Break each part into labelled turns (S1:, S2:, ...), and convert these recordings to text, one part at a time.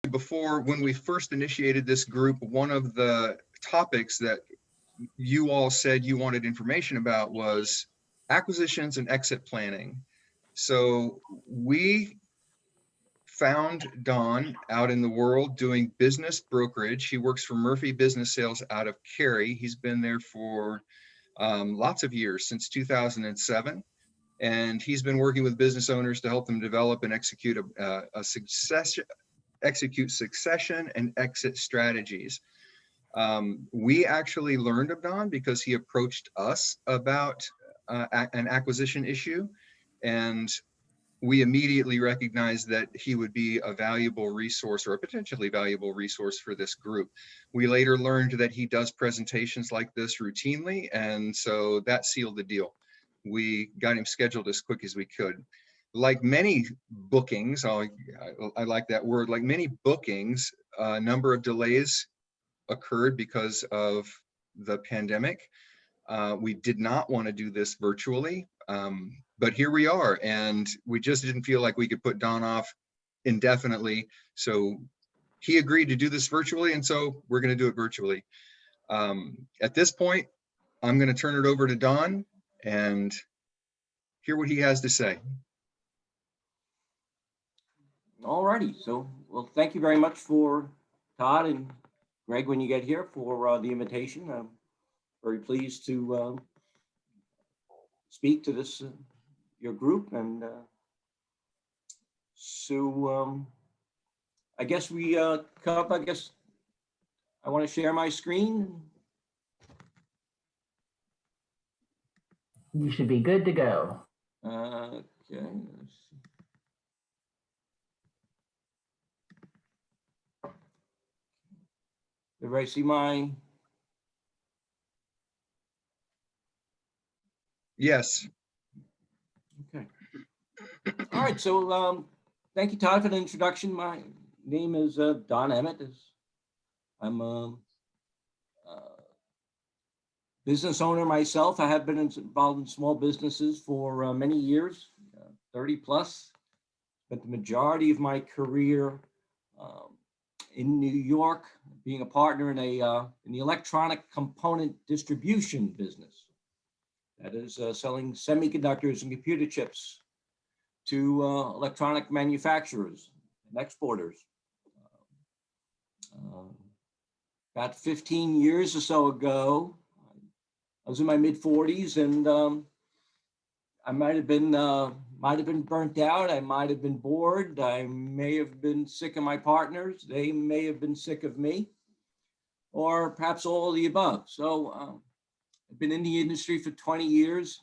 S1: before, when we first initiated this group, one of the topics that you all said you wanted information about was acquisitions and exit planning. So we found Don out in the world doing business brokerage. He works for Murphy Business Sales out of Cary. He's been there for lots of years, since 2007. And he's been working with business owners to help them develop and execute succession and exit strategies. We actually learned of Don because he approached us about an acquisition issue, and we immediately recognized that he would be a valuable resource, or a potentially valuable resource, for this group. We later learned that he does presentations like this routinely, and so that sealed the deal. We got him scheduled as quick as we could. Like many bookings, I like that word, like many bookings, a number of delays occurred because of the pandemic. We did not want to do this virtually, but here we are, and we just didn't feel like we could put Don off indefinitely. So he agreed to do this virtually, and so we're going to do it virtually. At this point, I'm going to turn it over to Don and hear what he has to say.
S2: All righty. So, well, thank you very much for Todd and Greg when you get here for the invitation. I'm very pleased to speak to this your group, and so I guess we come. I guess I want to share my screen.
S3: You should be good to go.
S2: Okay. Everybody see my?
S1: Yes.
S2: Okay. All right. So thank you, Todd, for the introduction. My name is Don Emmett. I'm a business owner myself. I have been involved in small businesses for many years, 30 plus. Spent the majority of my career in New York, being a partner in the electronic component distribution business. That is selling semiconductors and computer chips to electronic manufacturers and exporters. About 15 years or so ago, I was in my mid 40s, and I might have been burnt out. I might have been bored. I may have been sick of my partners. They may have been sick of me, or perhaps all of the above. So I've been in the industry for 20 years.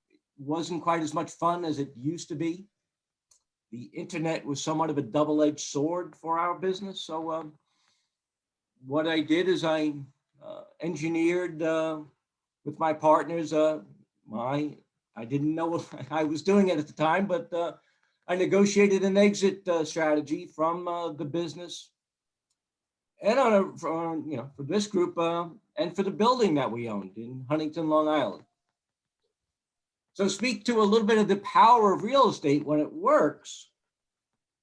S2: It wasn't quite as much fun as it used to be. The internet was somewhat of a double-edged sword for our business. So what I did is I engineered with my partners. I didn't know what I was doing it at the time, but I negotiated an exit strategy from the business, and for this group and for the building that we owned in Huntington, Long Island. So speak to a little bit of the power of real estate when it works.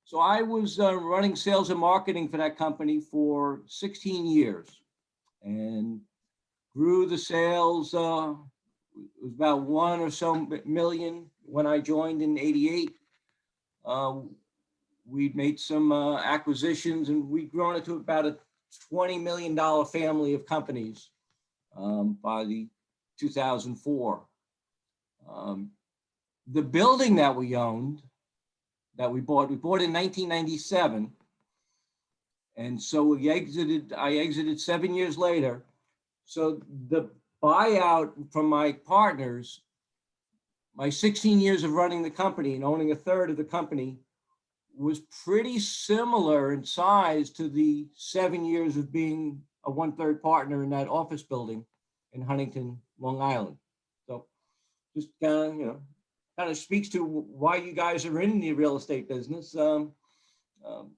S2: So I was running sales and marketing for that company for 16 years, and grew the sales. It was about 1 or so million when I joined in '88. We'd made some acquisitions, and we'd grown it to about a $20 million family of companies by the 2004. The building that we owned, that we bought in 1997. And so I exited 7 years later. So the buyout from my partners, my 16 years of running the company and owning a third of the company, was pretty similar in size to the 7 years of being a 1/3 partner in that office building in Huntington, Long Island. So just kind of speaks to why you guys are in the real estate business.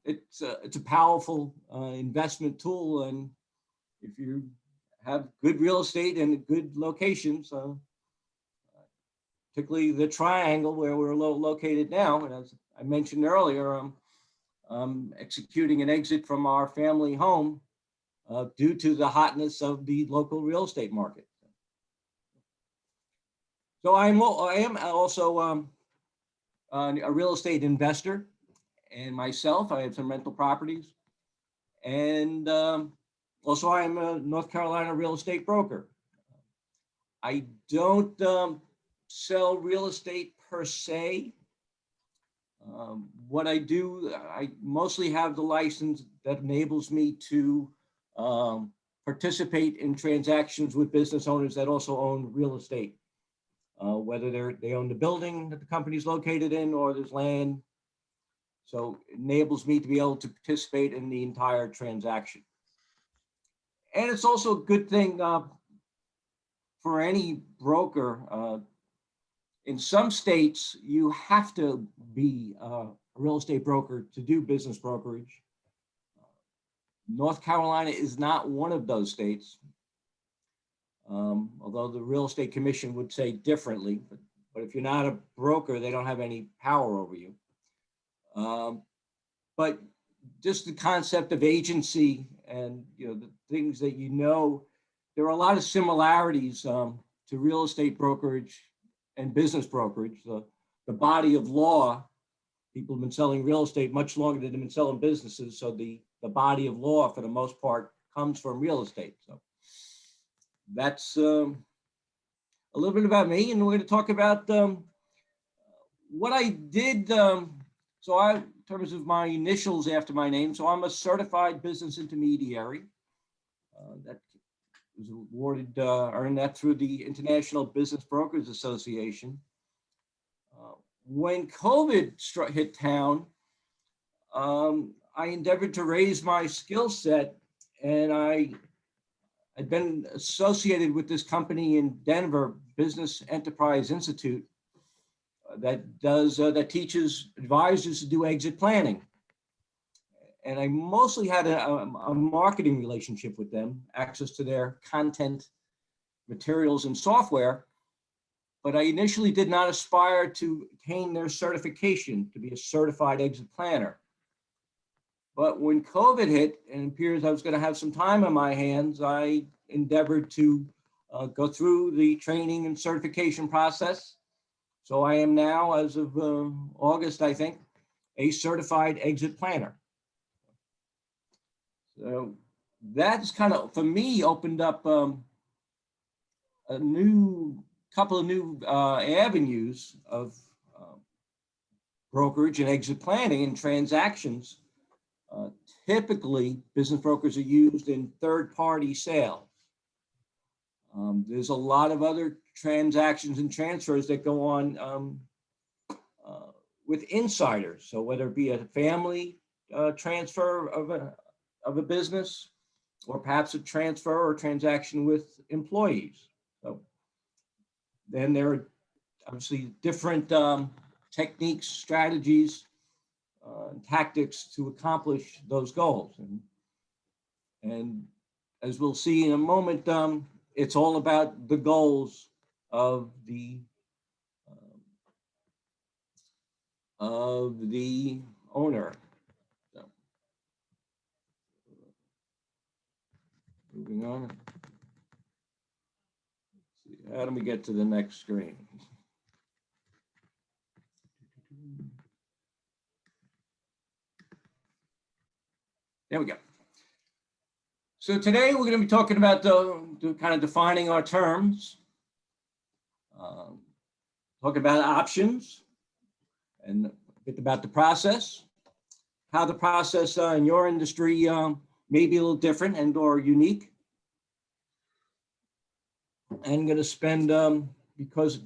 S2: It's a powerful investment tool, and if you have good real estate and good locations, particularly the triangle where we're located now, and as I mentioned earlier, executing an exit from our family home due to the hotness of the local real estate market. So I am also a real estate investor, and myself, I have some rental properties, and also I am a North Carolina real estate broker. I don't sell real estate per se. What I do, I mostly have the license that enables me to participate in transactions with business owners that also own real estate, whether they own the building that the company is located in or there's land. So it enables me to be able to participate in the entire transaction. And it's also a good thing for any broker. In some states, you have to be a real estate broker to do business brokerage. North Carolina is not one of those states, although the Real Estate Commission would say differently. But if you're not a broker, they don't have any power over you. But just the concept of agency and the things that there are a lot of similarities to real estate brokerage and business brokerage. The body of law, people have been selling real estate much longer than they've been selling businesses. So the body of law, for the most part, comes from real estate. So that's a little bit about me, and we're going to talk about what I did. In terms of my initials after my name, so I'm a certified business intermediary. That was awarded, earned that through the International Business Brokers Association. When COVID hit town, I endeavored to raise my skill set, and I'd been associated with this company in Denver, Business Enterprise Institute, that teaches advisors to do exit planning. And I mostly had a marketing relationship with them, access to their content, materials, and software. But I initially did not aspire to obtain their certification to be a certified exit planner. But when COVID hit and it appears I was going to have some time on my hands, I endeavored to go through the training and certification process. So I am now, as of August, I think, a certified exit planner. So that's kind of, for me, opened up a couple of new avenues of brokerage and exit planning and transactions. Typically, business brokers are used in third-party sales. There's a lot of other transactions and transfers that go on with insiders. So whether it be a family transfer of a business, or perhaps a transfer or transaction with employees. So then there are obviously different techniques, strategies, tactics to accomplish those goals. And as we'll see in a moment, it's all about the goals of the owner. So, moving on. Let's see, how do we get to the next screen? There we go. So today we're going to be talking about the kind of defining our terms, talk about options, and a bit about the process, how the process in your industry may be a little different and or unique. I'm going to spend, because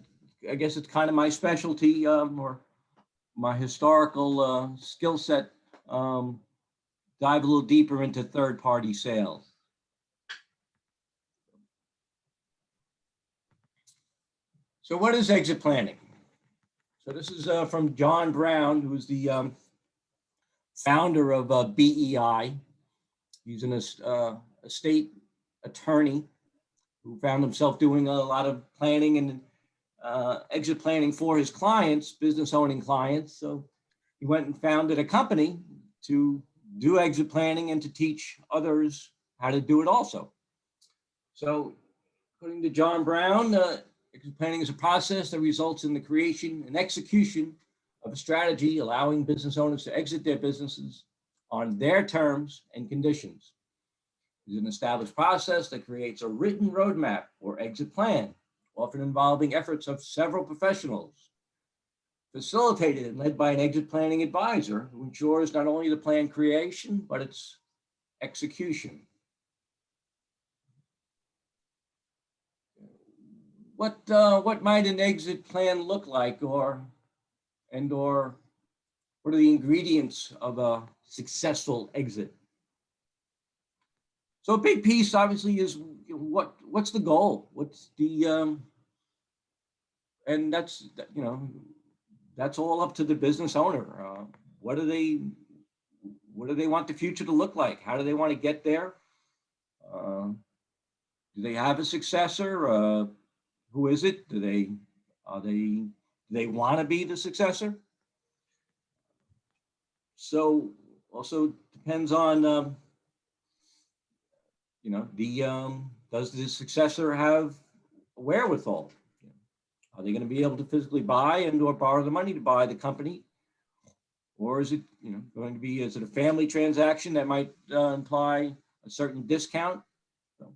S2: I guess it's kind of my specialty or my historical skill set, dive a little deeper into third-party sales. So what is exit planning? So this is from John Brown, who's the founder of BEI. He's an estate attorney who found himself doing a lot of planning and exit planning for his clients, business owning clients. So he went and founded a company to do exit planning and to teach others how to do it also. So according to John Brown, exit planning is a process that results in the creation and execution of a strategy allowing business owners to exit their businesses on their terms and conditions. It is an established process that creates a written roadmap or exit plan, often involving efforts of several professionals, facilitated and led by an exit planning advisor who ensures not only the plan creation, but its execution. What might an exit plan look like, or what are the ingredients of a successful exit? So a big piece obviously is what's the goal? What's the and that's, you know, that's all up to the business owner. What do they want the future to look like? How do they want to get there? Do they have a successor? Who is it? Do they want to be the successor? So also depends on you know, does the successor have wherewithal? Are they going to be able to physically buy and or borrow the money to buy the company? Or is it, you know, going to be, is it a family transaction that might imply a certain discount? So,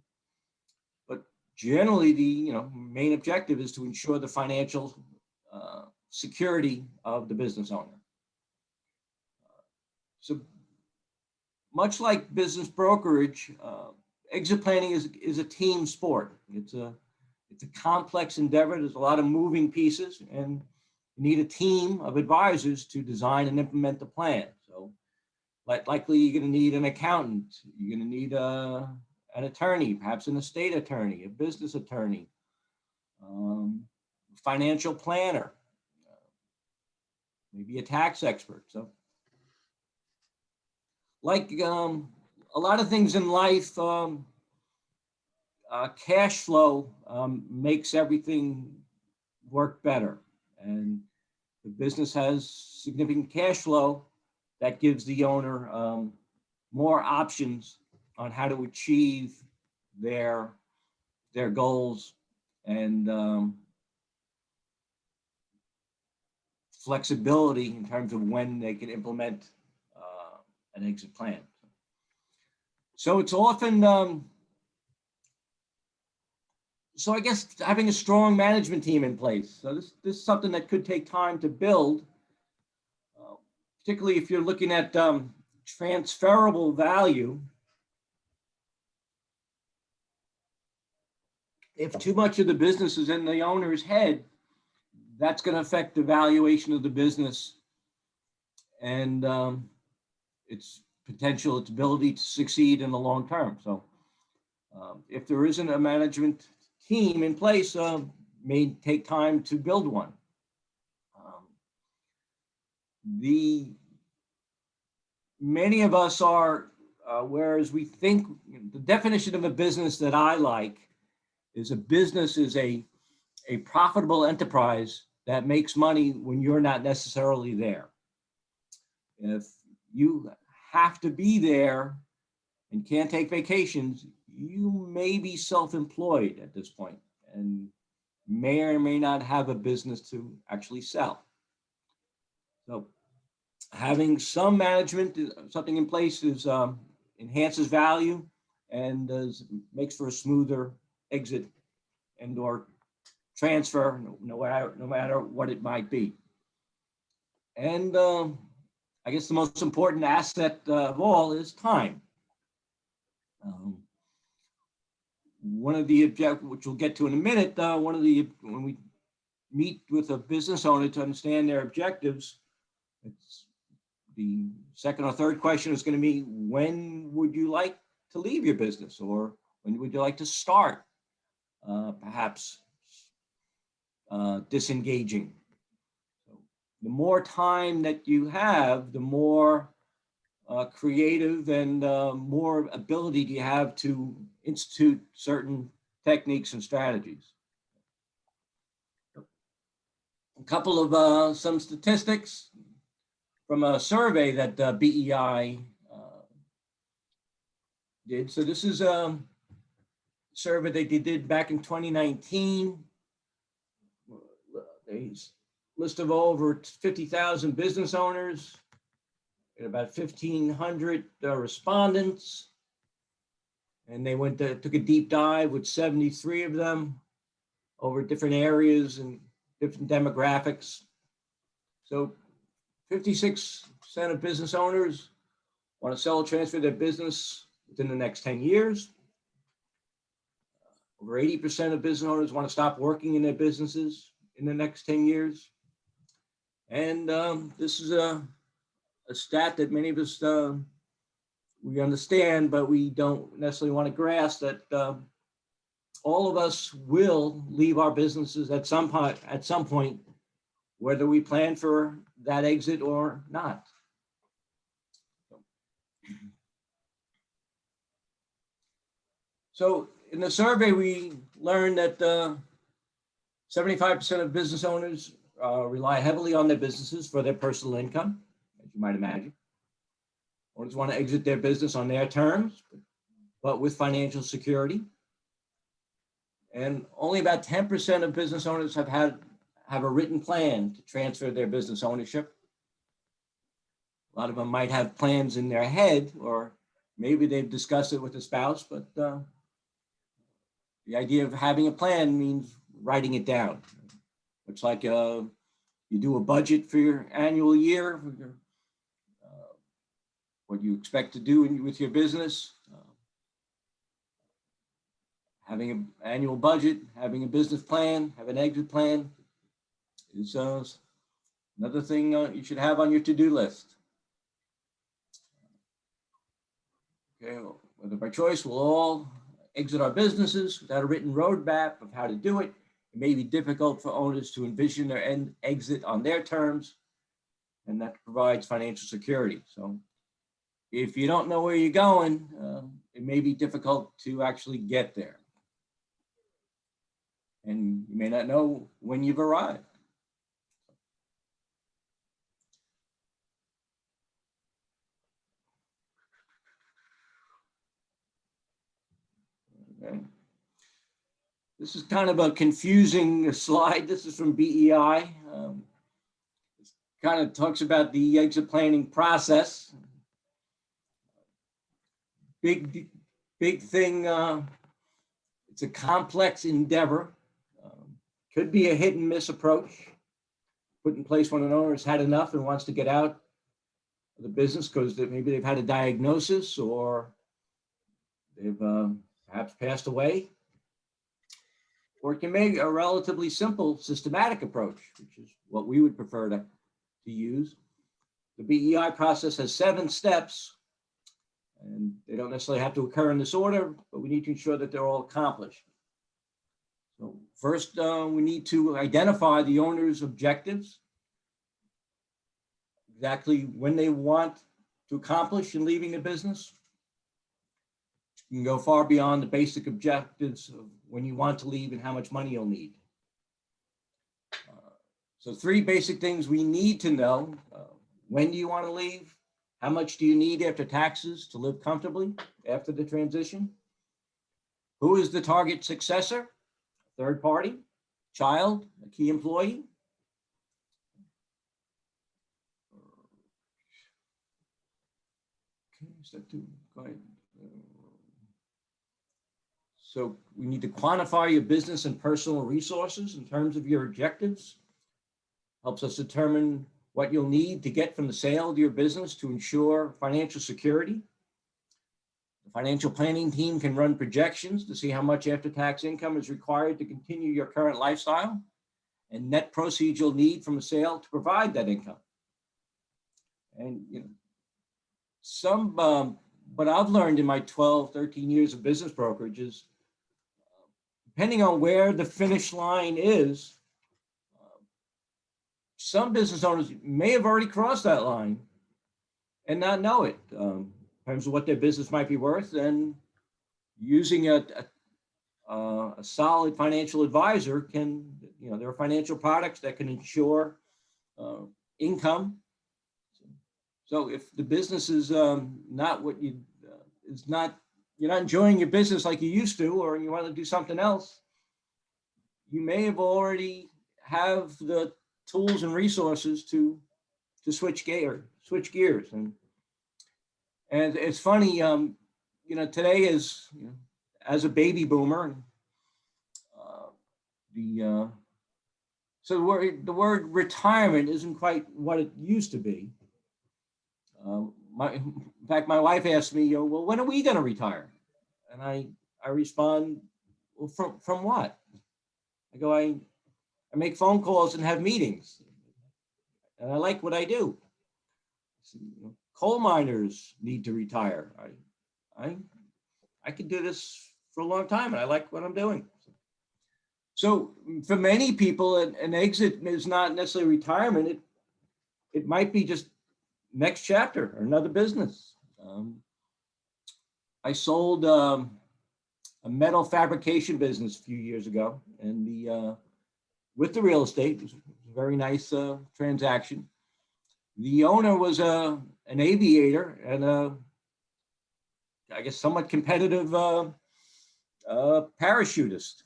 S2: but generally the, you know, main objective is to ensure the financial security of the business owner. So much like business brokerage, exit planning is a team sport. It's a complex endeavor. There's a lot of moving pieces, and you need a team of advisors to design and implement the plan. So likely you're going to need an accountant. You're going to need an attorney, perhaps an estate attorney, a business attorney, financial planner, maybe a tax expert. So like a lot of things in life, cash flow makes everything work better. And the business has significant cash flow that gives the owner more options on how to achieve their goals and flexibility in terms of when they can implement an exit plan. So it's often, so I guess having a strong management team in place. So this is something that could take time to build, particularly if you're looking at transferable value. If too much of the business is in the owner's head, that's going to affect the valuation of the business and its potential, its ability to succeed in the long term. So if there isn't a management team in place, may take time to build one. Many of us are, whereas we think the definition of a business that I like is a business is a profitable enterprise that makes money when you're not necessarily there. If you have to be there and can't take vacations, you may be self-employed at this point and may or may not have a business to actually sell. So having some management, something in place is enhances value and makes for a smoother exit and or transfer, no matter what it might be. And I guess the most important asset of all is time. One of the objectives, which we'll get to in a minute, when we meet with a business owner to understand their objectives, it's the second or third question is going to be, when would you like to leave your business, or when would you like to start perhaps disengaging? So the more time that you have, the more creative and more ability do you have to institute certain techniques and strategies. A couple of some statistics. from a survey that BEI did. So this is a survey that they did back in 2019. A list of over 50,000 business owners and about 1,500 respondents. And they took a deep dive with 73 of them over different areas and different demographics. So 56% of business owners want to sell or transfer their business within the next 10 years. Over 80% of business owners want to stop working in their businesses in the next 10 years. And this is a stat that many of us, we understand, but we don't necessarily want to grasp that all of us will leave our businesses at some point, whether we plan for that exit or not. So in the survey, we learned that 75% of business owners rely heavily on their businesses for their personal income, as you might imagine. Owners want to exit their business on their terms, but with financial security. And only about 10% of business owners have a written plan to transfer their business ownership. A lot of them might have plans in their head, or maybe they've discussed it with a spouse, but the idea of having a plan means writing it down. It's like you do a budget for your annual year, for your, what you expect to do with your business. Having an annual budget, having a business plan, have an exit plan is another thing you should have on your to-do list. Okay, well, whether by choice, we'll all exit our businesses without a written roadmap of how to do it. It may be difficult for owners to envision their exit on their terms, and that provides financial security. So if you don't know where you're going, it may be difficult to actually get there. And you may not know when you've arrived. Okay. This is kind of a confusing slide. This is from BEI. It kind of talks about the exit planning process. Big thing. It's a complex endeavor. Could be a hit and miss approach put in place when an owner has had enough and wants to get out of the business because maybe they've had a diagnosis or they've perhaps passed away. Or it can make a relatively simple systematic approach, which is what we would prefer to use. The BEI process has 7 steps, and they don't necessarily have to occur in this order, but we need to ensure that they're all accomplished. So first, we need to identify the owner's objectives, exactly when they want to accomplish in leaving the business. You can go far beyond the basic objectives of when you want to leave and how much money you'll need. So 3 basic things we need to know. When do you want to leave? How much do you need after taxes to live comfortably after the transition? Who is the target successor? Third party, child, a key employee. Okay, step 2, go ahead. So we need to quantify your business and personal resources in terms of your objectives. Helps us determine what you'll need to get from the sale of your business to ensure financial security. The financial planning team can run projections to see how much after-tax income is required to continue your current lifestyle and net proceeds you'll need from a sale to provide that income. And what I've learned in my 12, 13 years of business brokerage is, depending on where the finish line is, some business owners may have already crossed that line and not know it. In terms of what their business might be worth, and using a solid financial advisor can, there are financial products that can ensure income. So if the business is not what you, is not, you're not enjoying your business like you used to, or you want to do something else, you may have already have the tools and resources to switch gears. And it's funny, today is, as a baby boomer, uh, so the word retirement isn't quite what it used to be. In fact, my wife asked me, well, when are we going to retire? And I respond, well, from what? I go, I make phone calls and have meetings, and I like what I do. Coal miners need to retire. I could do this for a long time, and I like what I'm doing. So for many people, an exit is not necessarily retirement. It might be just next chapter or another business. I sold a metal fabrication business a few years ago, and with the real estate, it was a very nice transaction. The owner was an aviator and I guess somewhat competitive parachutist,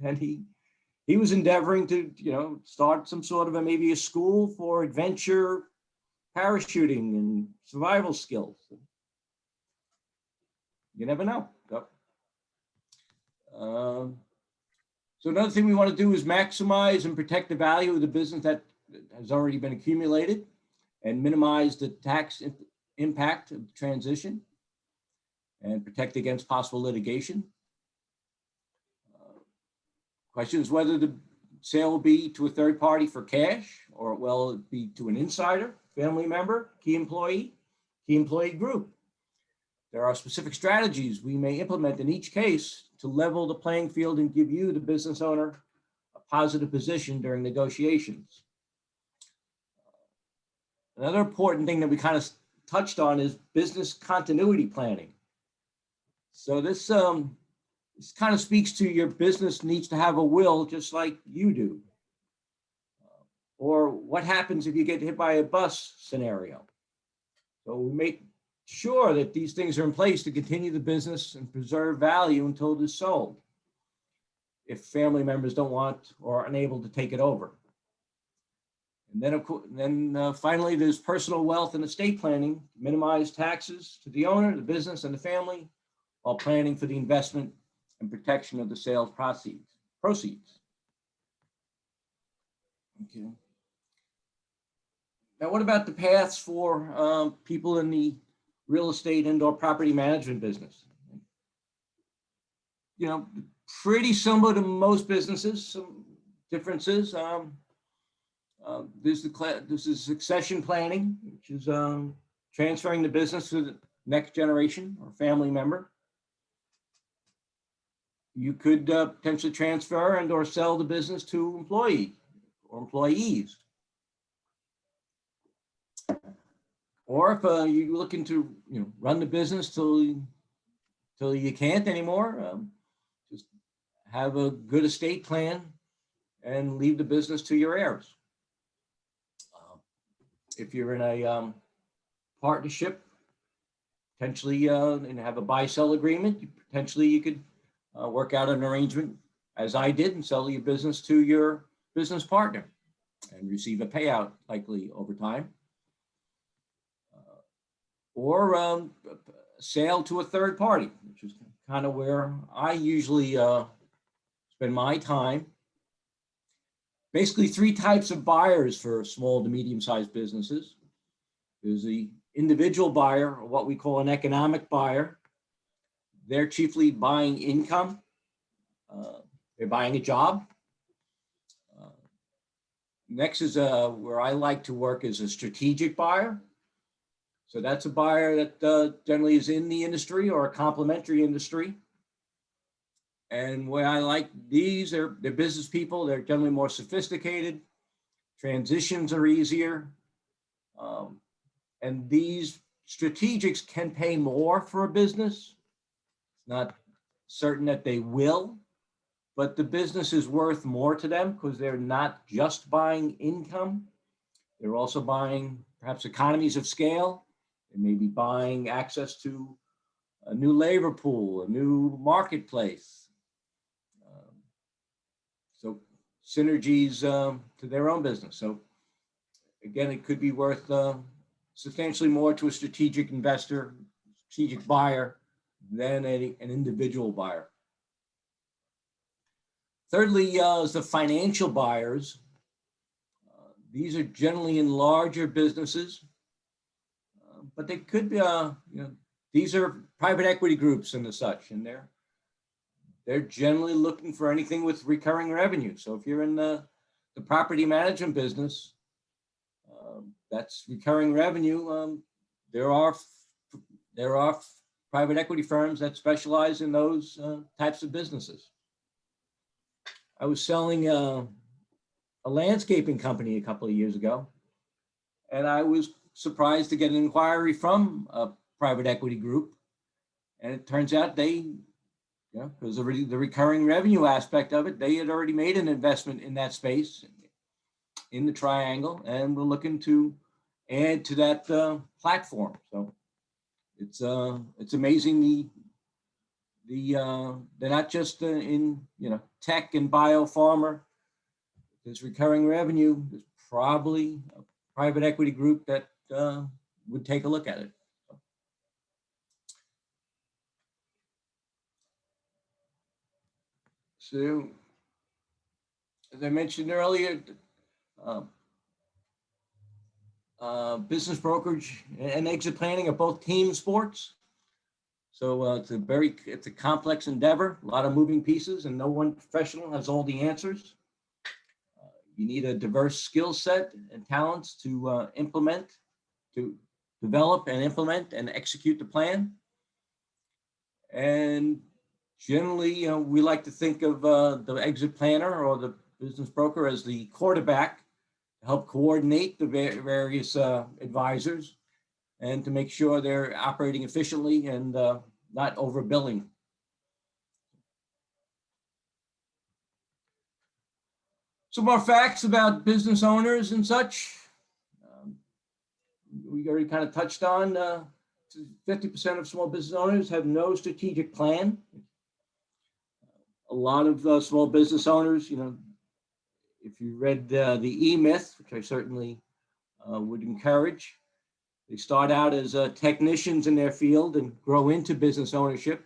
S2: and he was endeavoring to start some sort of maybe a school for adventure parachuting and survival skills. You never know. So another thing we want to do is maximize and protect the value of the business that has already been accumulated and minimize the tax impact of the transition and protect against possible litigation. Question is whether the sale will be to a third party for cash, or will it be to an insider, family member, key employee group. There are specific strategies we may implement in each case to level the playing field and give you, the business owner, a positive position during negotiations. Another important thing that we kind of touched on is business continuity planning. So this kind of speaks to your business needs to have a will just like you do. Or what happens if you get hit by a bus scenario. So we make sure that these things are in place to continue the business and preserve value until it is sold, if family members don't want or are unable to take it over. And then, of course, finally, there's personal wealth and estate planning, minimize taxes to the owner, the business, and the family, while planning for the investment and protection of the sales proceeds. Okay. Now, what about the paths for people in the real estate and/or property management business? Pretty similar to most businesses. Some differences. This is succession planning, which is transferring the business to the next generation or family member. You could potentially transfer and/or sell the business to employee or employees. Or if you're looking to run the business till you can't anymore, just have a good estate plan and leave the business to your heirs. If you're in a partnership, potentially and have a buy-sell agreement, potentially you could work out an arrangement, as I did, and sell your business to your business partner and receive a payout likely over time. Or sale to a third party, which is kind of where I usually spend my time. Basically, three types of buyers for small to medium-sized businesses. There's the individual buyer, or what we call an economic buyer. They're chiefly buying income. They're buying a job. Next is where I like to work as a strategic buyer. So that's a buyer that generally is in the industry or a complementary industry. And where I like these, they're business people. They're generally more sophisticated. Transitions are easier. And these strategics can pay more for a business. It's not certain that they will, but the business is worth more to them because they're not just buying income. They're also buying perhaps economies of scale. They may be buying access to a new labor pool, a new marketplace. So synergies to their own business. So again, it could be worth substantially more to a strategic investor, strategic buyer than an individual buyer. Thirdly, is the financial buyers. These are generally in larger businesses, but they could be, these are private equity groups and the such, and they're generally looking for anything with recurring revenue. So if you're in the property management business, that's recurring revenue. There are private equity firms that specialize in those types of businesses. I was selling a landscaping company a couple of years ago, and I was surprised to get an inquiry from a private equity group. And it turns out because of the recurring revenue aspect of it, they had already made an investment in that space, in the triangle, and were looking to add to that platform. So it's amazing they're not just in tech and biopharma. There's recurring revenue. There's probably a private equity group that would take a look at it. So, as I mentioned earlier, business brokerage and exit planning are both team sports. So it's a complex endeavor, a lot of moving pieces, and no one professional has all the answers. You need a diverse skill set and talents to develop and implement and execute the plan. And generally, we like to think of the exit planner or the business broker as the quarterback to help coordinate the various advisors and to make sure they're operating efficiently and not overbilling. Some more facts about business owners and such. We already kind of touched on 50% of small business owners have no strategic plan. A lot of small business owners, if you read the E-Myth, which I certainly would encourage, they start out as technicians in their field and grow into business ownership.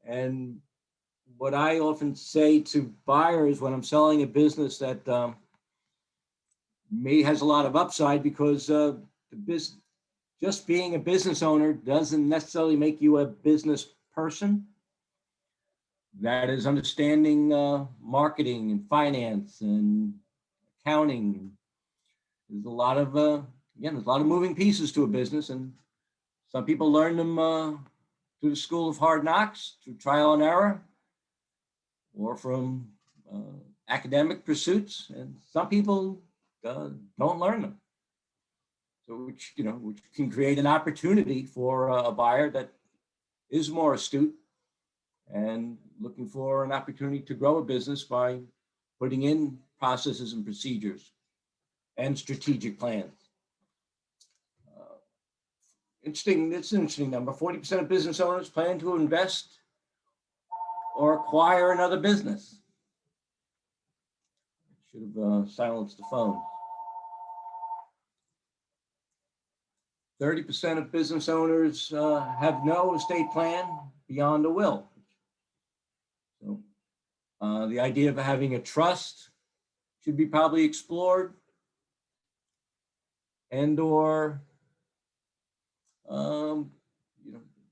S2: And what I often say to buyers when I'm selling a business that has a lot of upside, because just being a business owner doesn't necessarily make you a business person. That is understanding marketing and finance and accounting. There's a lot of moving pieces to a business, and some people learn them through the school of hard knocks, through trial and error, or from academic pursuits, and some people don't learn them. So which can create an opportunity for a buyer that is more astute and looking for an opportunity to grow a business by putting in processes and procedures and strategic plans. It's an interesting number. 40% of business owners plan to invest or acquire another business. I should have silenced the phone. 30% of business owners have no estate plan beyond a will. So the idea of having a trust should be probably explored, and or again,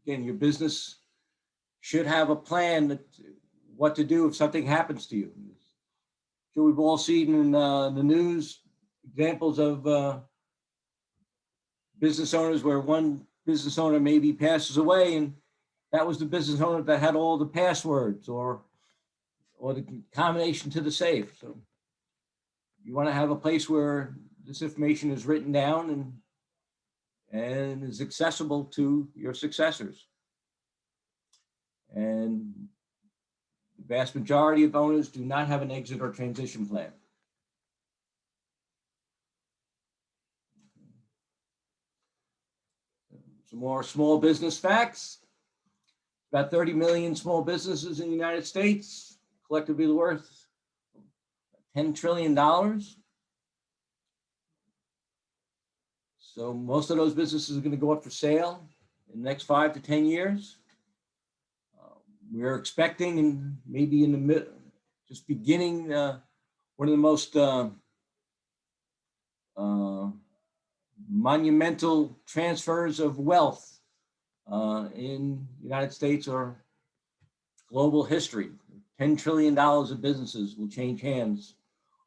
S2: your business should have a plan what to do if something happens to you. So we've all seen in the news examples of business owners where one business owner maybe passes away, and that was the business owner that had all the passwords or the combination to the safe. So you want to have a place where this information is written down and is accessible to your successors. And the vast majority of owners do not have an exit or transition plan. Some more small business facts. About 30 million small businesses in the United States, collectively worth $10 trillion. So most of those businesses are going to go up for sale in the next 5 to 10 years. We're expecting, and maybe in the mid, just beginning, one of the most monumental transfers of wealth in the United States or global history. $10 trillion of businesses will change hands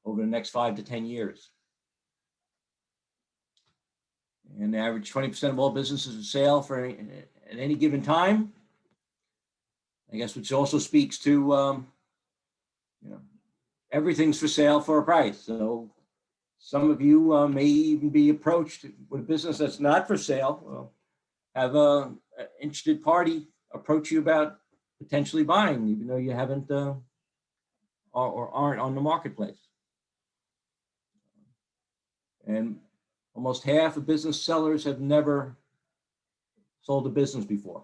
S2: over the next 5 to 10 years. And the average 20% of all businesses for sale at any given time. I guess which also speaks to, you know, everything's for sale for a price. So some of you may even be approached with a business that's not for sale. Well, have an interested party approach you about potentially buying, even though you haven't or aren't on the marketplace. And almost half of business sellers have never sold a business before.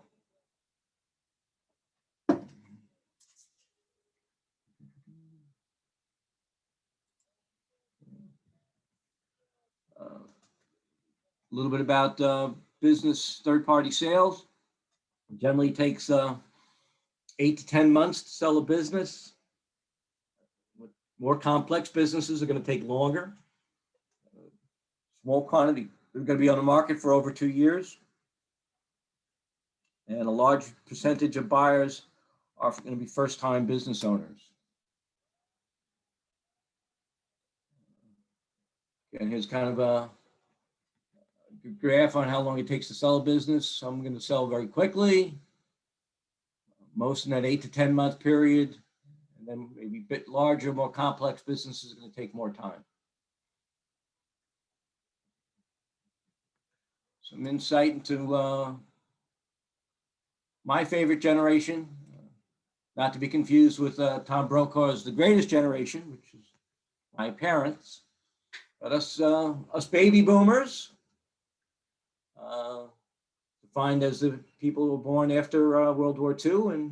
S2: A little bit about business third-party sales. It generally takes 8 to 10 months to sell a business. More complex businesses are going to take longer. Small quantity, they're going to be on the market for over 2 years. And a large percentage of buyers are going to be first-time business owners. And here's kind of a graph on how long it takes to sell a business. Some are going to sell very quickly, most in that 8 to 10 month period, and then maybe a bit larger, more complex businesses are going to take more time. Some insight into my favorite generation, not to be confused with Tom Brokaw's The Greatest Generation, which is my parents, but us baby boomers, defined as the people who were born after World War II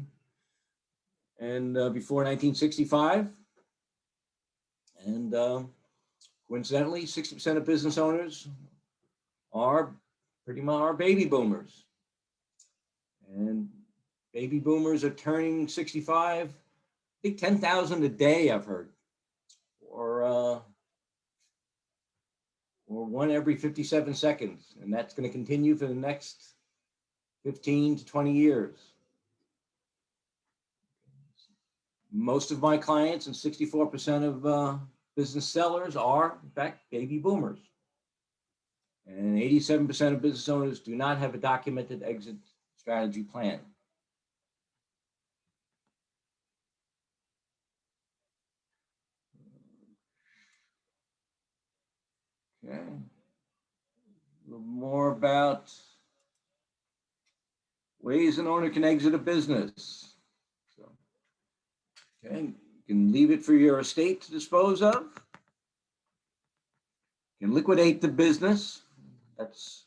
S2: and before 1965. And coincidentally, 60% of business owners are pretty much our baby boomers. And baby boomers are turning 65, I think 10,000 a day, I've heard, or one every 57 seconds. And that's going to continue for the next 15 to 20 years. Most of my clients and 64% of business sellers are, in fact, baby boomers. And 87% of business owners do not have a documented exit strategy plan. Okay. A little more about ways an owner can exit a business. So, okay, you can leave it for your estate to dispose of. You can liquidate the business. That's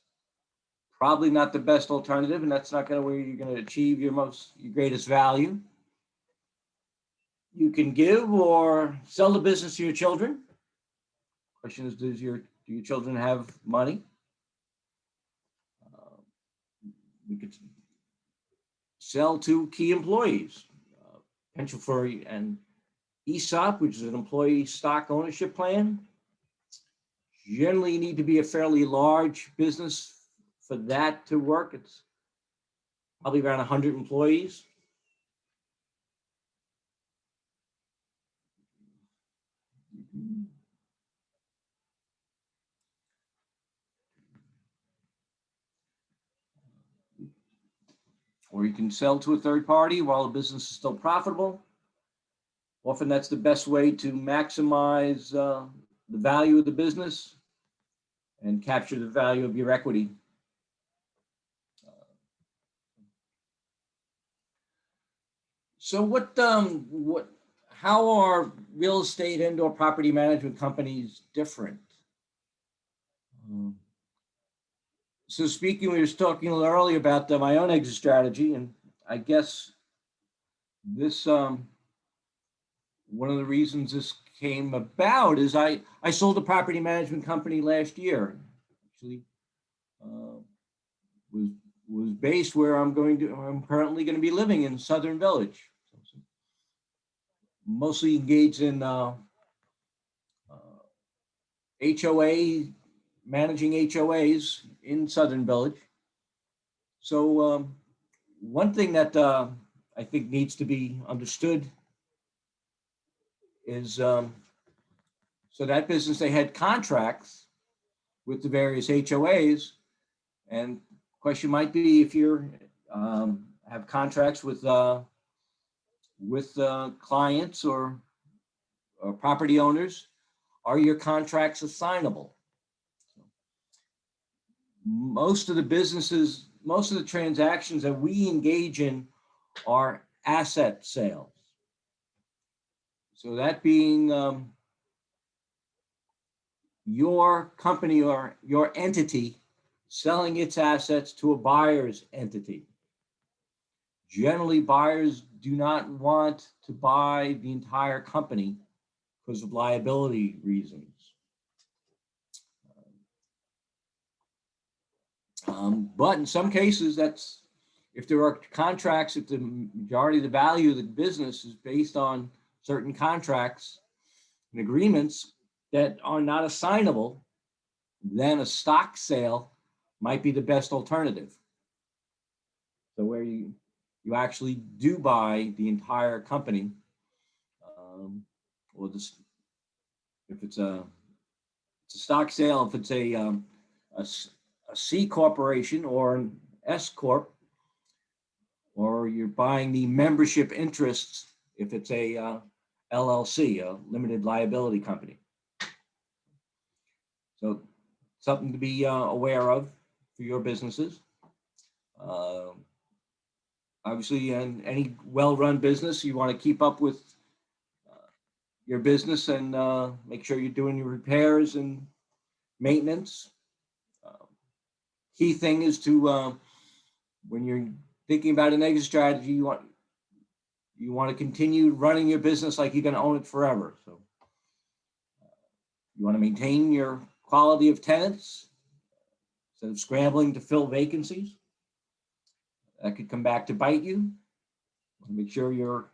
S2: probably not the best alternative, and that's not going to where you're going to achieve your greatest value. You can give or sell the business to your children. Question is, do your children have money? We could sell to key employees, pension for an ESOP, which is an employee stock ownership plan. Generally, you need to be a fairly large business for that to work. It's probably around 100 employees. Or you can sell to a third party while the business is still profitable. Often that's the best way to maximize the value of the business and capture the value of your equity. So how are real estate and/or property management companies different? So speaking, we were talking a little earlier about my own exit strategy, and I guess this one of the reasons this came about is I sold a property management company last year. Actually, uh, was based where I'm currently going to be living in Southern Village. So mostly engaged in HOA, managing HOAs in Southern Village. So one thing that I think needs to be understood is so that business, they had contracts with the various HOAs, and question might be if you're have contracts with clients or property owners, are your contracts assignable? Most of the businesses, most of the transactions that we engage in are asset sales. So that being your company or your entity selling its assets to a buyer's entity. Generally, buyers do not want to buy the entire company because of liability reasons. But in some cases, that's if there are contracts, if the majority of the value of the business is based on certain contracts and agreements that are not assignable, then a stock sale might be the best alternative. So where you actually do buy the entire company, or this, if it's a stock sale, if it's a C corporation or an S corp, or you're buying the membership interests if it's a LLC, a limited liability company. So something to be aware of for your businesses. Obviously, in any well-run business, you want to keep up with your business and make sure you're doing your repairs and maintenance. Key thing is to, when you're thinking about an exit strategy, you want to continue running your business like you're going to own it forever. So you want to maintain your quality of tenants instead of scrambling to fill vacancies. That could come back to bite you. Make sure your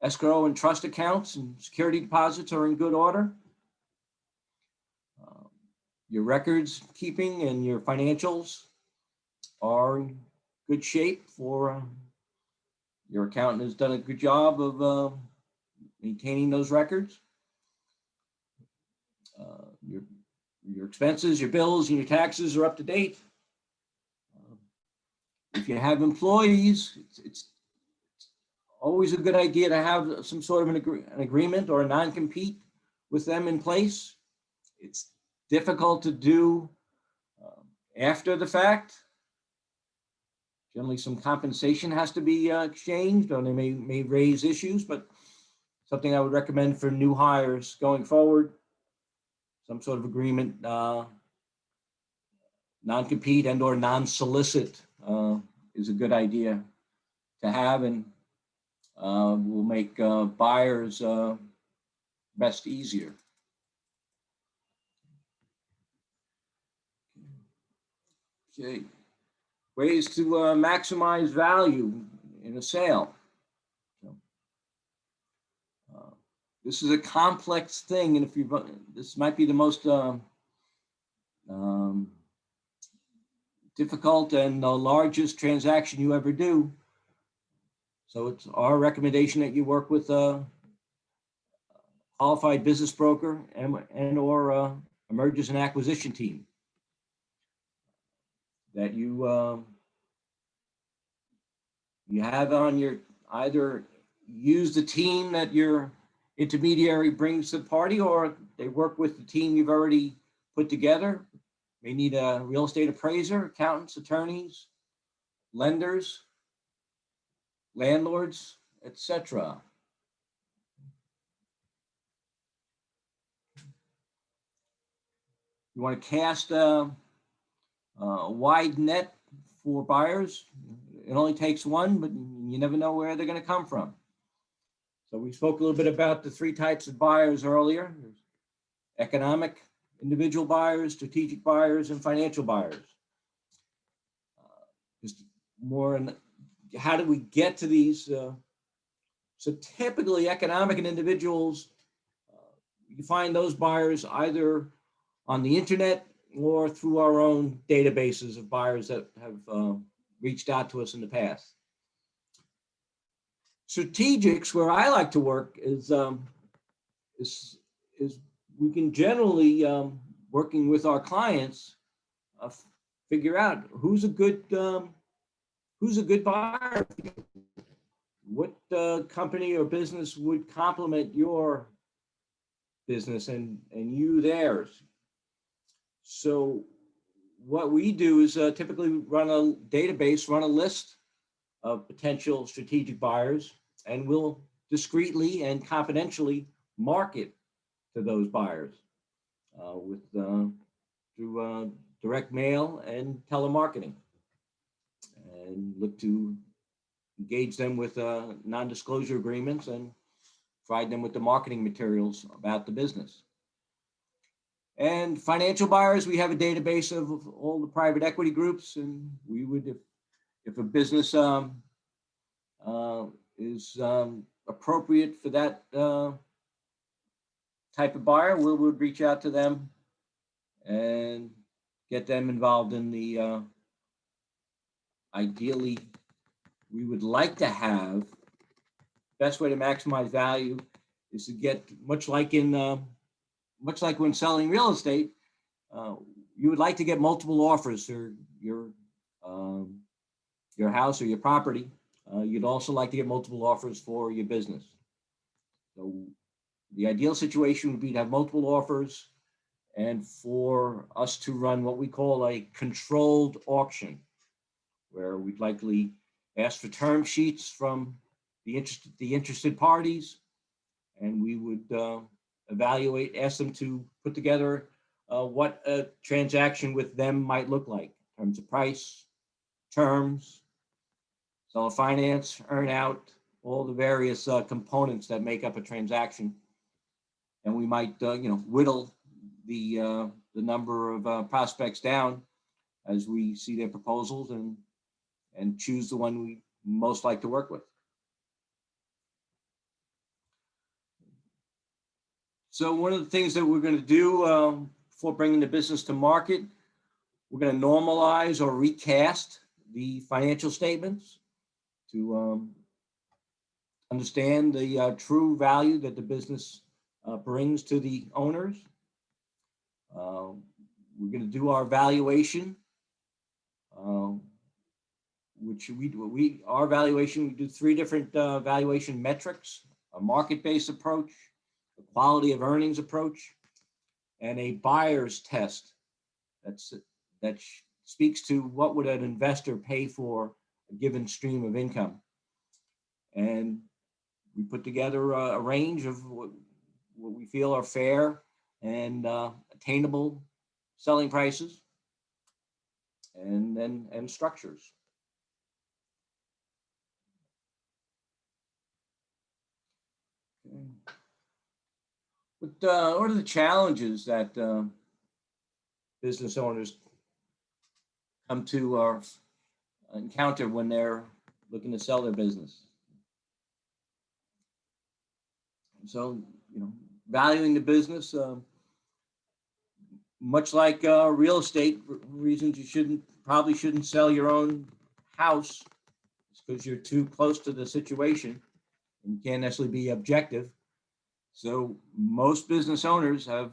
S2: escrow and trust accounts and security deposits are in good order. Your records keeping and your financials are in good shape for your accountant has done a good job of maintaining those records. Your expenses, your bills, and your taxes are up to date. If you have employees, it's always a good idea to have some sort of an agreement or a non-compete with them in place. It's difficult to do after the fact. Generally, some compensation has to be exchanged, or they may raise issues, but something I would recommend for new hires going forward, some sort of agreement, non-compete and or non-solicit is a good idea to have, and will make buyers best easier. Okay. Ways to maximize value in a sale. This is a complex thing, and if you this might be the most difficult and the largest transaction you ever do. So it's our recommendation that you work with a qualified business broker and or a mergers and acquisition team. That you have on your, either use the team that your intermediary brings to the party, or they work with the team you've already put together. May need a real estate appraiser, accountants, attorneys, lenders, landlords, etc. You want to cast a wide net for buyers. It only takes one, but you never know where they're going to come from. So we spoke a little bit about the three types of buyers earlier: there's economic, individual buyers, strategic buyers, and financial buyers. Just more on how do we get to these? So typically, economic and individuals, you find those buyers either on the internet or through our own databases of buyers that have reached out to us in the past. Strategics, where I like to work, is we can generally, working with our clients, figure out who's a good buyer. What company or business would complement your business and you theirs. So what we do is typically run a database, run a list of potential strategic buyers, and we'll discreetly and confidentially market to those buyers through direct mail and telemarketing, and look to engage them with non-disclosure agreements and provide them with the marketing materials about the business. And financial buyers, we have a database of all the private equity groups, and we would, if a business is appropriate for that type of buyer, we would reach out to them and get them involved in the, ideally, we would like to have, best way to maximize value is to get, much like when selling real estate, you would like to get multiple offers for your house or your property. You'd also like to get multiple offers for your business. So the ideal situation would be to have multiple offers and for us to run what we call a controlled auction, where we'd likely ask for term sheets from the interested parties, and we would ask them to put together what a transaction with them might look like in terms of price, terms, seller finance, earn out, all the various components that make up a transaction. And we might, whittle the number of prospects down as we see their proposals and choose the one we most like to work with. So one of the things that we're going to do before bringing the business to market, we're going to normalize or recast the financial statements to understand the true value that the business brings to the owners. We're going to do our valuation, which our valuation, we do three different valuation metrics: a market-based approach, a quality of earnings approach, and a buyer's test that speaks to what would an investor pay for a given stream of income. And we put together a range of what we feel are fair and attainable selling prices and structures. Okay. What are the challenges that business owners come to or encounter when they're looking to sell their business? So, valuing the business, much like real estate reasons, you probably shouldn't sell your own house because you're too close to the situation and you can't necessarily be objective. So most business owners have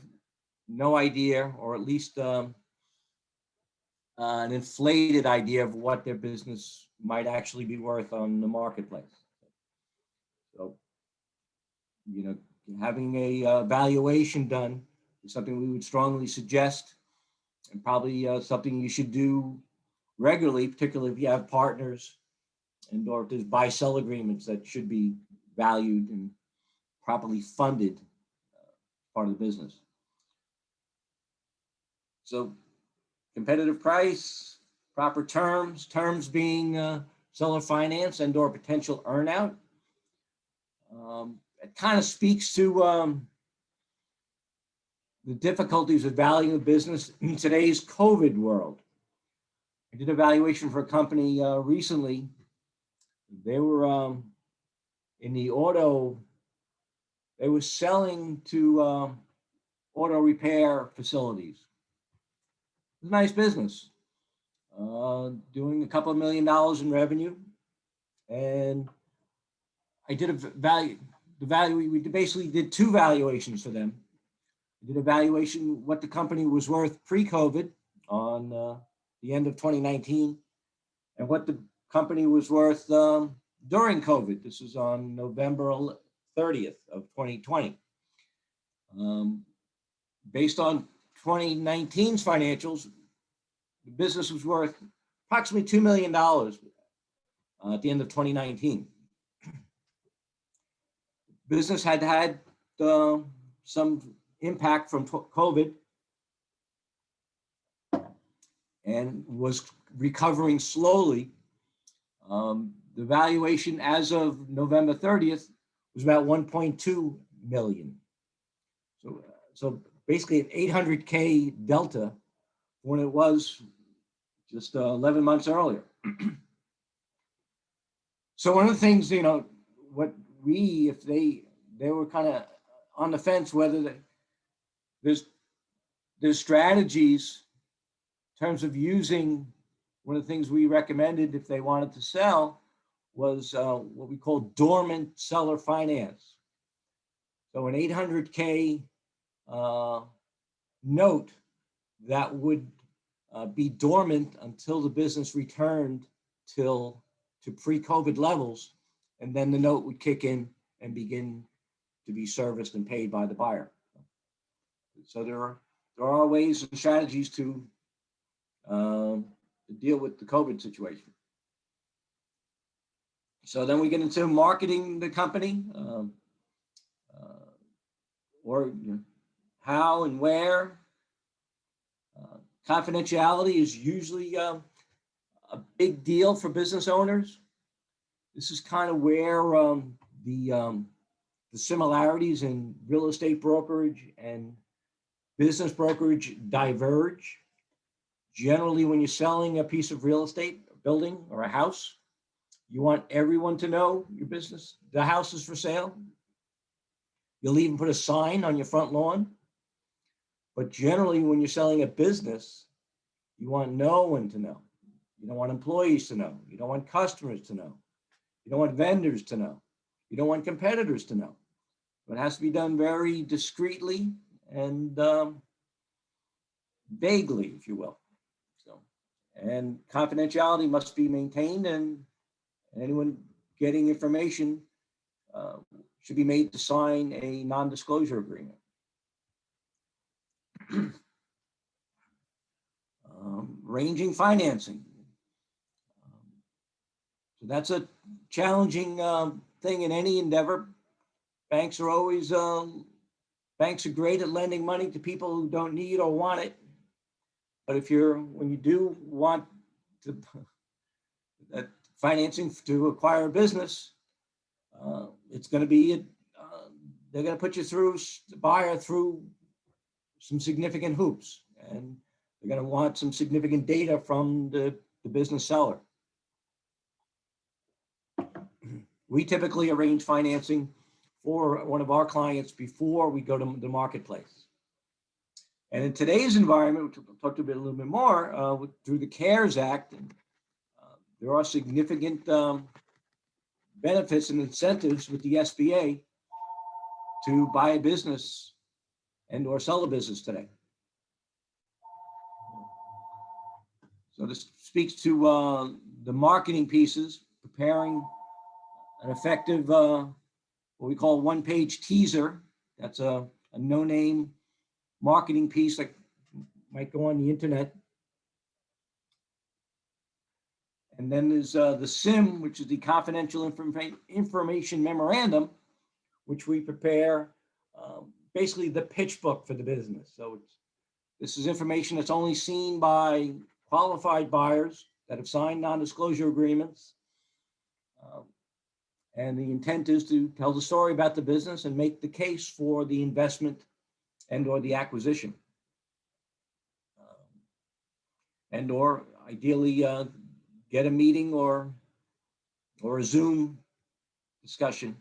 S2: no idea, or at least an inflated idea of what their business might actually be worth on the marketplace. So, having a valuation done is something we would strongly suggest, and probably something you should do regularly, particularly if you have partners or if there's buy-sell agreements that should be valued and properly funded part of the business. So competitive price, proper terms being seller finance and or potential earnout. It kind of speaks to the difficulties of valuing a business in today's COVID world. I did a valuation for a company recently. They were in the auto, they were selling to auto repair facilities. It was a nice business, doing a couple of $1 million in revenue. And I did we basically did two valuations for them. I did a valuation what the company was worth pre-COVID on the end of 2019, and what the company was worth during COVID. This is on November 30th of 2020. Based on 2019's financials, the business was worth approximately $2 million at the end of 2019. Business had some impact from COVID and was recovering slowly. The valuation as of November 30th was about 1.2 million. So basically an 800K delta when it was just 11 months earlier. So one of the things, what if they were kind of on the fence whether there's strategies in terms of using. One of the things we recommended if they wanted to sell was what we call dormant seller finance. So an 800K note that would be dormant until the business returned to pre-COVID levels, and then the note would kick in and begin to be serviced and paid by the buyer. So there are ways and strategies to deal with the COVID situation. So then we get into marketing the company, or how and where. Confidentiality is usually a big deal for business owners. This is kind of where the similarities in real estate brokerage and business brokerage diverge. Generally, when you're selling a piece of real estate, a building or a house, you want everyone to know your business. The house is for sale. You'll even put a sign on your front lawn. But generally, when you're selling a business, you want no one to know. You don't want employees to know. You don't want customers to know. You don't want vendors to know. You don't want competitors to know. But it has to be done very discreetly and vaguely, if you will. And confidentiality must be maintained, and anyone getting information should be made to sign a non-disclosure agreement. Ranging financing. So that's a challenging thing in any endeavor. Banks are always, banks are great at lending money to people who don't need or want it. But when you do want that financing to acquire a business, it's going to be, they're going to put you through, the buyer through some significant hoops, and they're going to want some significant data from the business seller. We typically arrange financing for one of our clients before we go to the marketplace. And in today's environment, which we'll talk a little bit more, through the CARES Act, there are significant benefits and incentives with the SBA to buy a business and or sell a business today. So this speaks to the marketing pieces, preparing an effective, what we call one-page teaser. That's a no-name marketing piece that might go on the internet. And then there's the SIM, which is the confidential information memorandum, which we prepare basically the pitch book for the business. So it's This is information that's only seen by qualified buyers that have signed non-disclosure agreements. And the intent is to tell the story about the business and make the case for the investment and or the acquisition. And or ideally get a meeting or a Zoom discussion.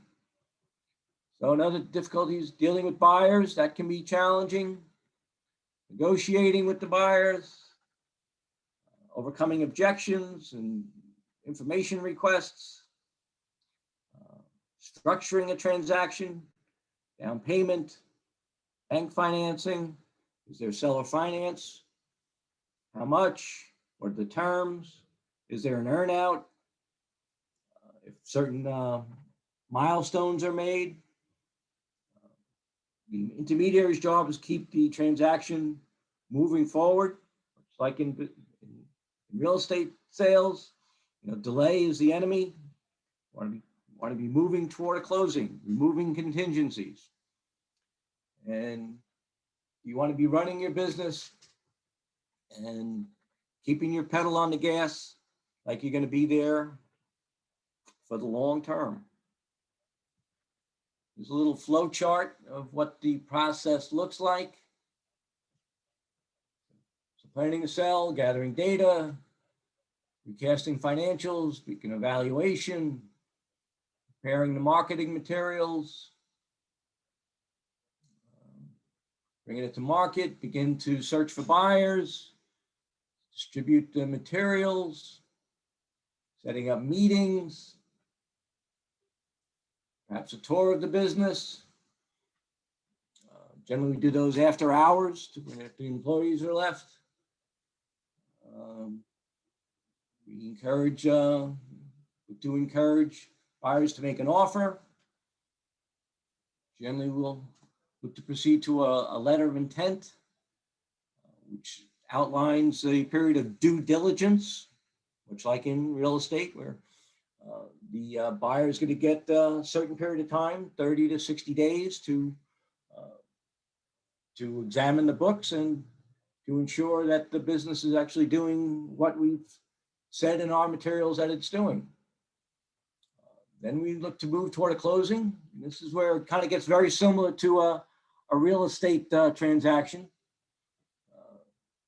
S2: So another difficulty is dealing with buyers. That can be challenging. Negotiating with the buyers, overcoming objections and information requests, structuring a transaction, down payment, bank financing. Is there seller finance? How much? What are the terms? Is there an earnout? If certain milestones are made. The intermediary's job is keep the transaction moving forward. It's like in real estate sales, delay is the enemy. Want to be moving toward a closing, removing contingencies. And you want to be running your business and keeping your pedal on the gas like you're going to be there for the long term. There's a little flow chart of what the process looks like. So planning to sell, gathering data, recasting financials, making evaluation, preparing the marketing materials, bringing it to market, begin to search for buyers, distribute the materials, setting up meetings, perhaps a tour of the business. Generally, we do those after hours when the employees are left. We do encourage buyers to make an offer. Generally, we'll look to proceed to a letter of intent, which outlines a period of due diligence, which like in real estate, where the buyer is going to get a certain period of time, 30 to 60 days to examine the books and to ensure that the business is actually doing what we've said in our materials that it's doing. Then we look to move toward a closing. This is where it kind of gets very similar to a real estate transaction.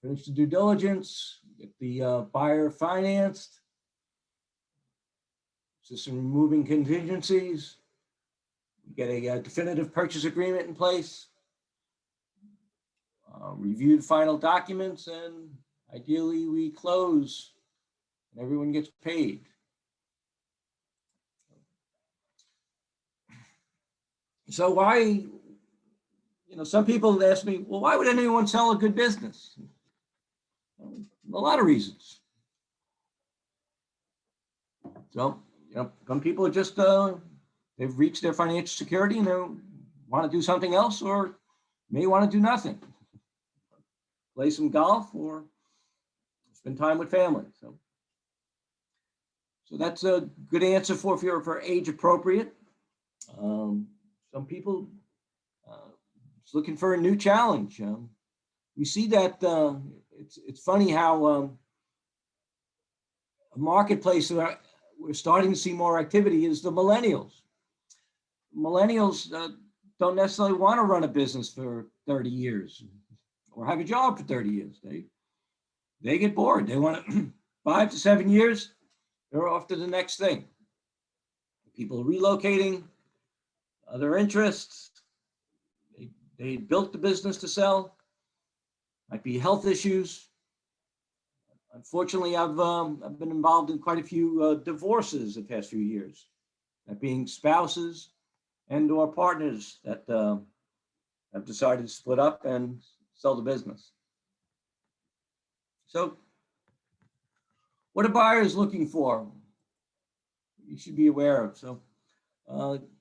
S2: Finish the due diligence, get the buyer financed, so some removing contingencies, get a definitive purchase agreement in place, review the final documents, and ideally we close and everyone gets paid. So why, some people ask me, well, why would anyone sell a good business? A lot of reasons. So, some people are just, they've reached their financial security and they want to do something else, or may want to do nothing. Play some golf or spend time with family. So that's a good answer for age appropriate. Some people just looking for a new challenge. We see that it's funny how a marketplace where we're starting to see more activity is the millennials. Millennials don't necessarily want to run a business for 30 years or have a job for 30 years. They get bored. They want 5 to 7 years, they're off to the next thing. People are relocating, other interests. They built the business to sell. Might be health issues. Unfortunately, I've been involved in quite a few divorces the past few years, that being spouses and or partners that have decided to split up and sell the business. So what are buyers looking for? You should be aware of. So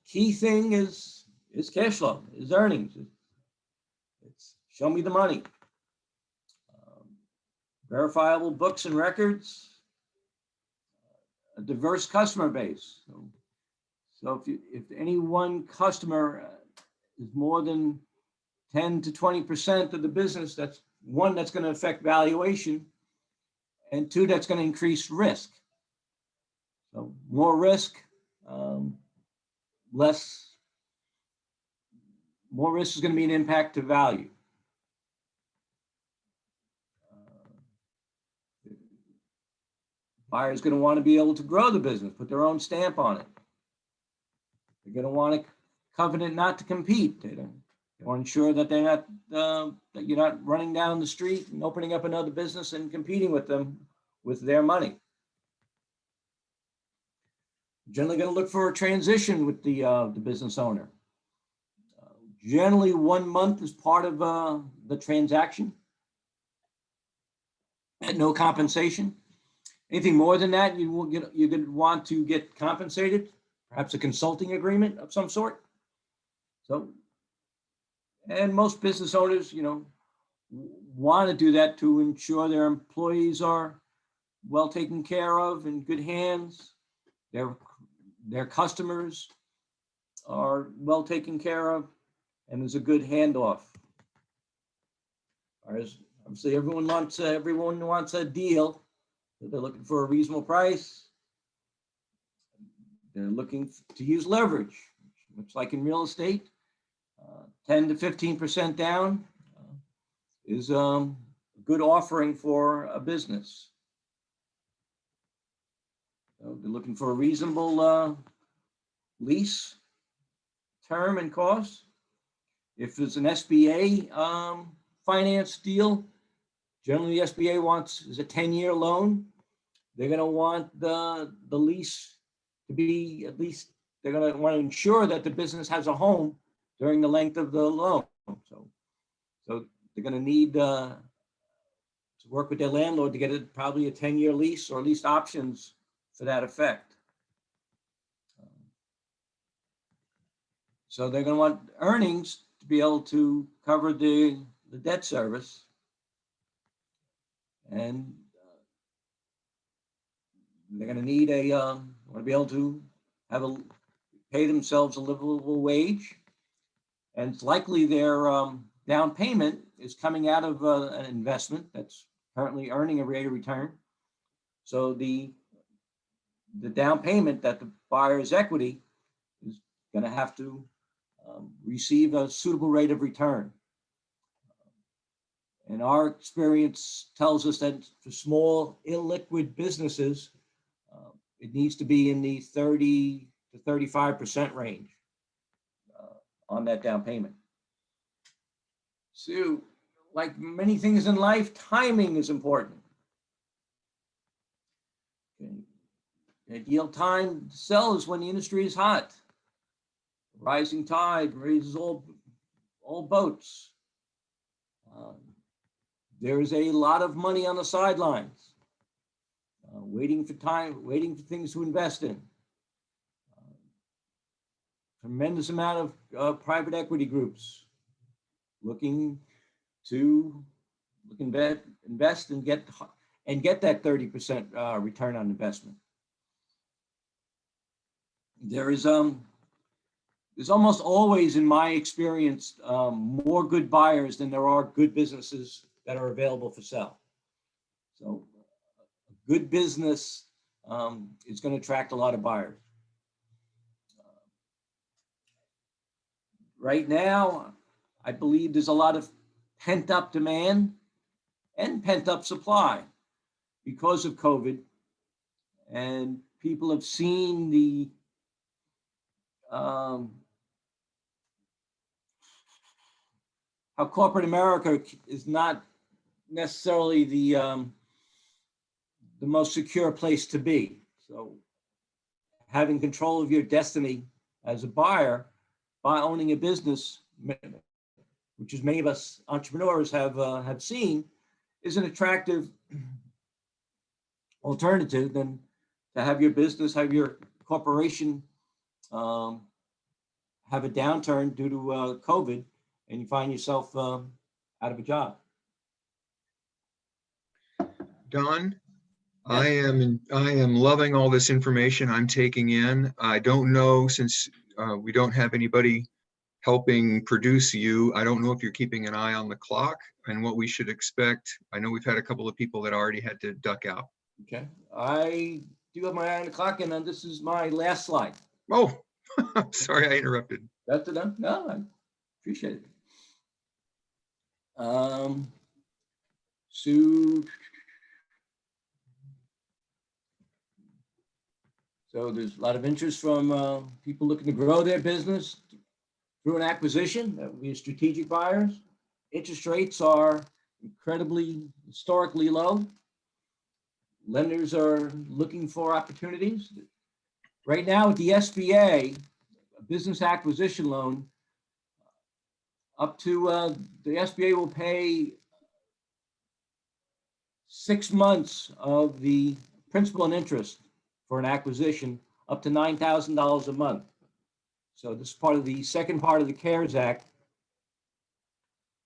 S2: key thing is cash flow, is earnings. It's show me the money. Verifiable books and records, a diverse customer base. So if any one customer is more than 10 to 20% of the business, that's one, that's going to affect valuation, and two, that's going to increase risk. So more risk, more risk is going to be an impact to value. Buyer's going to want to be able to grow the business, put their own stamp on it. They're going to want a covenant not to compete. They want to ensure that they're not that you're not running down the street and opening up another business and competing with them with their money. Generally going to look for a transition with the business owner. Generally 1 month is part of the transaction at no compensation. Anything more than that, you're going to want to get compensated, perhaps a consulting agreement of some sort. So, and most business owners, want to do that to ensure their employees are well taken care of, in good hands. Their customers are well taken care of, and there's a good handoff. Obviously, everyone wants a deal. They're looking for a reasonable price. They're looking to use leverage, much like in real estate. 10 to 15% down is a good offering for a business. So they're looking for a reasonable lease term and cost. If it's an SBA finance deal, generally the SBA is a 10-year loan. They're going to want the lease to be at least, they're going to want to ensure that the business has a home during the length of the loan. So they're going to need to work with their landlord to get probably a 10-year lease, or at least options for that effect. So they're going to want earnings to be able to cover the debt service. And they're going to need want to be able to pay themselves a livable wage. And it's likely their down payment is coming out of an investment that's currently earning a rate of return. So the down payment that the buyer's equity is going to have to receive a suitable rate of return. And our experience tells us that for small illiquid businesses, it needs to be in the 30 to 35% range on that down payment. So, like many things in life, timing is important. Okay. Ideal time to sell is when the industry is hot. Rising tide raises all boats. There is a lot of money on the sidelines, waiting for things to invest in. Tremendous amount of private equity groups looking to invest and get that 30% return on investment. There's almost always, in my experience, more good buyers than there are good businesses that are available for sale. So a good business is going to attract a lot of buyers. Right now, I believe there's a lot of pent-up demand and pent-up supply because of COVID, and people have seen the how corporate America is not necessarily the most secure place to be. So having control of your destiny as a buyer by owning a business, which is many of us entrepreneurs have seen, is an attractive alternative than to have your business, have your corporation have a downturn due to COVID, and you find yourself out of a job.
S1: Don,
S2: Yes.
S1: I am loving all this information I'm taking in. I don't know, since we don't have anybody helping produce you. I don't know if you're keeping an eye on the clock and what we should expect. I know we've had a couple of people that already had to duck out.
S2: Okay, I do have my eye on the clock, and this is my last slide.
S1: Oh, I'm sorry I interrupted.
S2: That's it. No, I appreciate it. So there's a lot of interest from people looking to grow their business through an acquisition. That would be strategic buyers. Interest rates are incredibly historically low. Lenders are looking for opportunities. Right now with the SBA, a business acquisition loan, up to the SBA will pay 6 months of the principal and interest for an acquisition, up to $9,000 a month. So this is part of the second part of the CARES Act.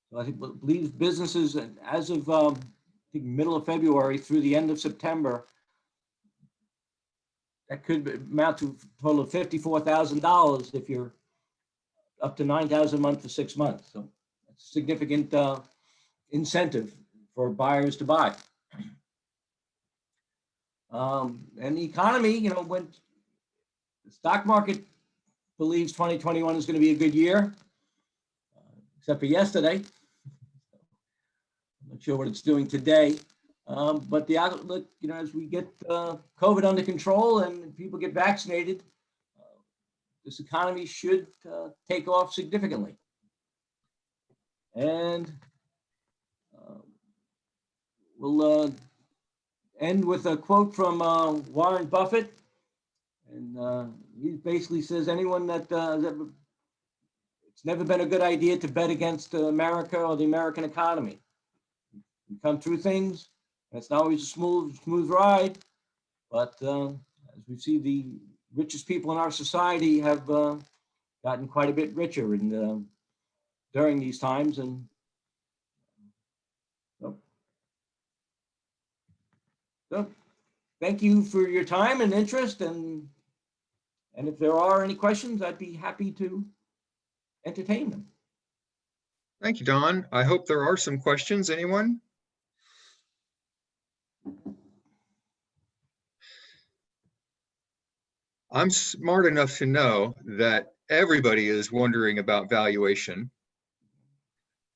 S2: So I believe businesses, as of I think middle of February through the end of September, that could amount to a total of $54,000 if you're up to $9,000 a month for 6 months. So that's a significant incentive for buyers to buy. And the economy, when the stock market believes 2021 is going to be a good year, except for yesterday. I'm not sure what it's doing today. But the outlook, as we get COVID under control and people get vaccinated, this economy should take off significantly. And we'll end with a quote from Warren Buffett. And he basically says, anyone that it's never been a good idea to bet against America or the American economy. We come through things, and it's not always a smooth ride, but as we see, the richest people in our society have gotten quite a bit richer during these times. And so thank you for your time and interest. And if there are any questions, I'd be happy to entertain them.
S1: Thank you, Don. I hope there are some questions. Anyone? I'm smart enough to know that everybody is wondering about valuation.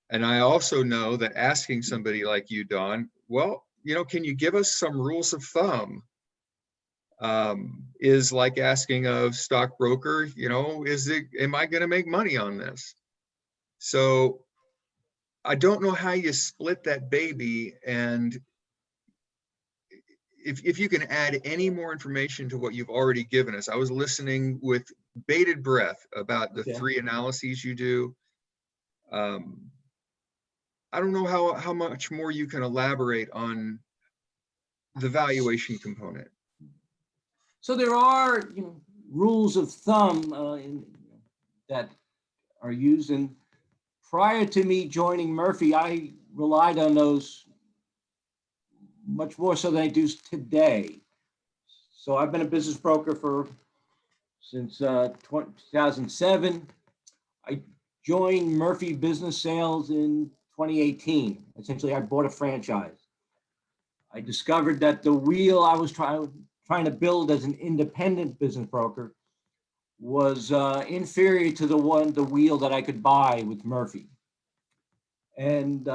S1: And I also know that asking somebody like you, Don, well, can you give us some rules of thumb? Is like asking a stockbroker, am I going to make money on this? So I don't know how you split that baby. And if you can add any more information to what you've already given us. I was listening with bated breath about the 3 analyses you do. I don't know how much more you can elaborate on the valuation component.
S2: So there are rules of thumb that are used. And prior to me joining Murphy, I relied on those much more so than I do today. So I've been a business broker since 2007. I joined Murphy Business Sales in 2018. Essentially, I bought a franchise. I discovered that the wheel I was trying to build as an independent business broker was inferior to the wheel that I could buy with Murphy. And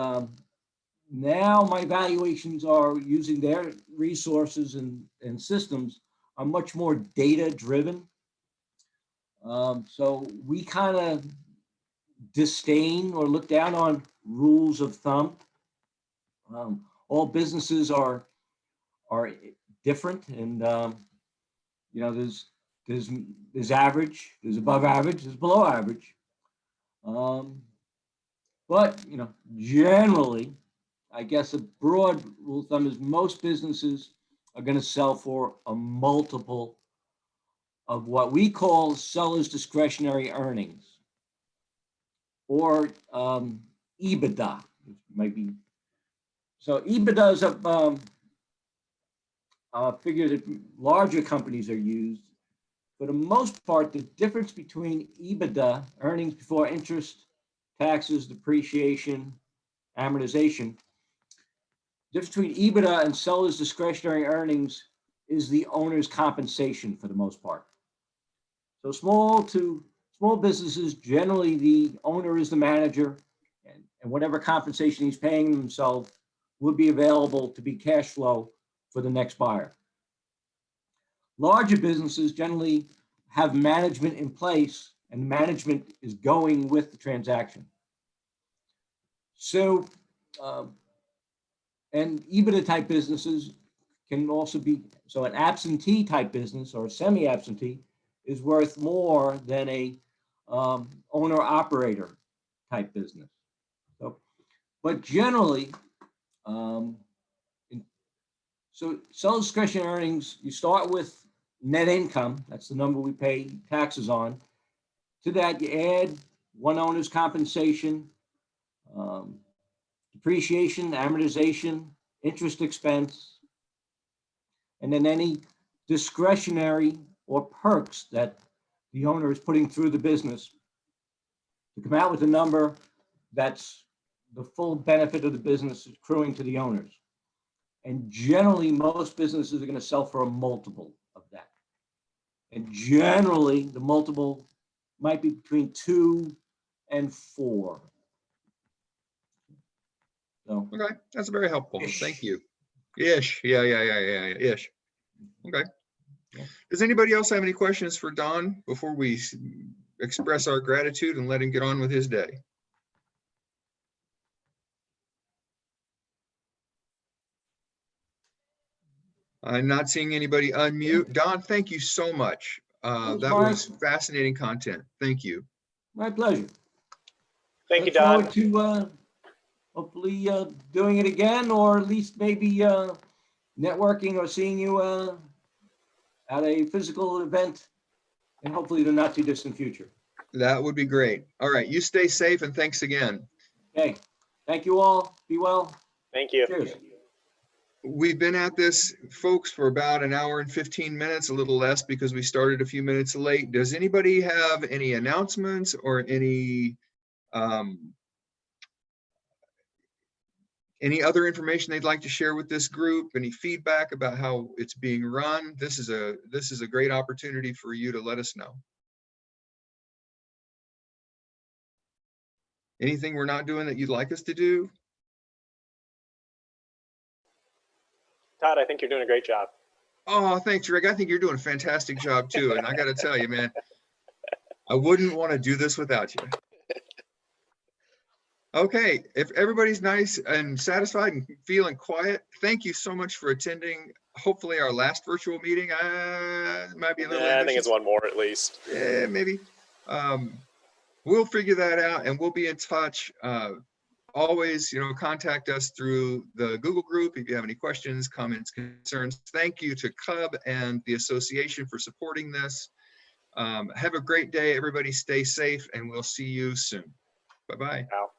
S2: now my valuations are using their resources and systems are much more data driven. So we kind of disdain or look down on rules of thumb. All businesses are different, and there's average, there's above average, there's below average. But generally, I guess a broad rule of thumb is most businesses are going to sell for a multiple of what we call seller's discretionary earnings, or EBITDA. It might be. So EBITDA is a figure that larger companies are used for the most part, the difference between EBITDA, earnings before interest, taxes, depreciation, amortization, difference between EBITDA and seller's discretionary earnings is the owner's compensation for the most part. So small businesses, generally the owner is the manager, and whatever compensation he's paying himself will be available to be cash flow for the next buyer. Larger businesses generally have management in place, and management is going with the transaction. So, and EBITDA type businesses can also be, so an absentee type business or a semi-absentee is worth more than a owner operator type business. So, but generally, so seller's discretionary earnings, you start with net income, that's the number we pay taxes on. To that, you add one owner's compensation, depreciation, amortization, interest expense, and then any discretionary or perks that the owner is putting through the business to come out with a number that's the full benefit of the business accruing to the owners. And generally, most businesses are going to sell for a multiple of that. And generally, the multiple might be between 2 and 4. So,
S1: Okay, that's very helpful.
S2: Ish.
S1: Thank you. Ish. Yeah. Ish. Okay.
S2: Yeah.
S1: Does anybody else have any questions for Don before we express our gratitude and let him get on with his day? I'm not seeing anybody unmute. Don, thank you so much. That was fascinating content. Thank you.
S2: My pleasure.
S3: Thank you,
S2: Look forward
S3: Don.
S2: to hopefully doing it again, or at least maybe networking or seeing you at a physical event, and hopefully the not too distant future.
S1: That would be great. All right, you stay safe and thanks again.
S2: Okay, thank you all. Be well.
S3: Thank you.
S2: Cheers.
S1: We've been at this, folks, for about an hour and 15 minutes, a little less because we started a few minutes late. Does anybody have any announcements or any other information they'd like to share with this group? Any feedback about how it's being run? This is a great opportunity for you to let us know. Anything we're not doing that you'd like us to do?
S3: Todd, I think you're doing a great job.
S1: Oh, thanks, Rick. I think you're doing a fantastic job too. And I got to tell you, man, I wouldn't want to do this without you. Okay, if everybody's nice and satisfied and feeling quiet, thank you so much for attending. Hopefully our last virtual meeting, might be a little
S3: I think it's one more at least.
S1: Yeah, maybe. We'll figure that out and we'll be in touch. Always, contact us through the Google group if you have any questions, comments, concerns. Thank you to Cub and the association for supporting this. Have a great day, everybody. Stay safe, and we'll see you soon. Bye-bye.
S3: Wow.